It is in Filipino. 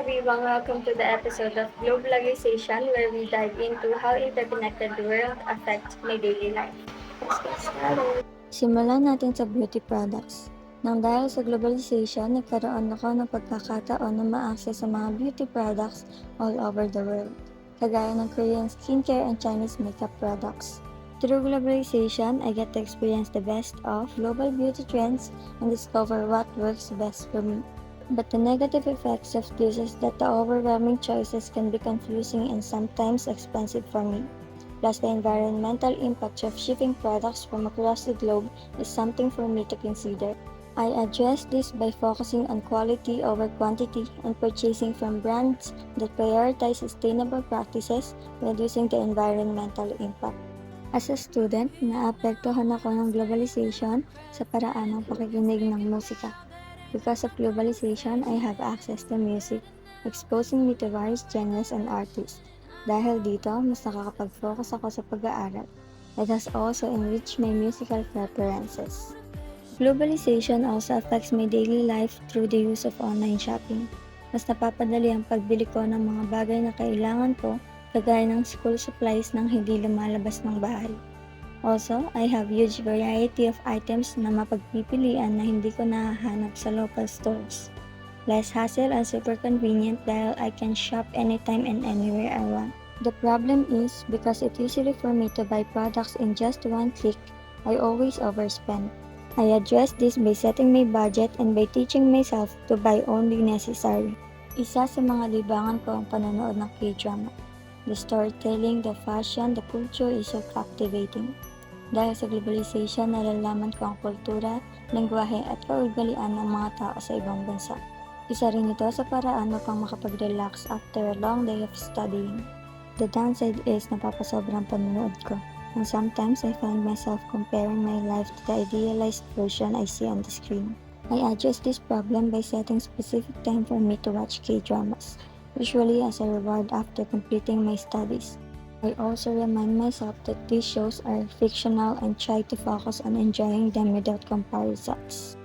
everyone, welcome to the episode of Globalization where we dive into how interconnected the world affects my daily life. Let's get started. Simulan natin sa beauty products. Nang dahil sa globalization, nagkaroon ako ng pagkakataon na ma-access sa mga beauty products all over the world, kagaya ng Korean skincare and Chinese makeup products. Through globalization, I get to experience the best of global beauty trends and discover what works best for me. But the negative effects of this is that the overwhelming choices can be confusing and sometimes expensive for me. Plus, the environmental impact of shipping products from across the globe is something for me to consider. I address this by focusing on quality over quantity and purchasing from brands that prioritize sustainable practices, reducing the environmental impact. As a student, naapektuhan ako ng globalization sa paraan ng pakikinig ng musika. Because of globalization, I have access to music, exposing me to various genres and artists. Dahil dito, mas nakakapag-focus ako sa pag-aaral. It has also enriched my musical preferences. Globalization also affects my daily life through the use of online shopping. Mas napapadali ang pagbili ko ng mga bagay na kailangan ko, kagaya ng school supplies nang hindi lumalabas ng bahay. Also, I have huge variety of items na mapagpipilian na hindi ko nahahanap sa local stores. Less hassle and super convenient dahil I can shop anytime and anywhere I want. The problem is, because it's easy for me to buy products in just one click, I always overspend. I address this by setting my budget and by teaching myself to buy only necessary. Isa sa mga libangan ko ang panonood ng K-drama. The storytelling, the fashion, the culture is so captivating. Dahil sa globalization, nalalaman ko ang kultura, lengguwahe at kaugalian ng mga tao sa ibang bansa. Isa rin ito sa paraan upang makapag-relax after a long day of studying. The downside is napapasobrang panonood ko, and sometimes I find myself comparing my life to the idealized version I see on the screen. I address this problem by setting specific time for me to watch K-dramas, usually as a reward after completing my studies. I also remind myself that these shows are fictional and try to focus on enjoying them without comparisons.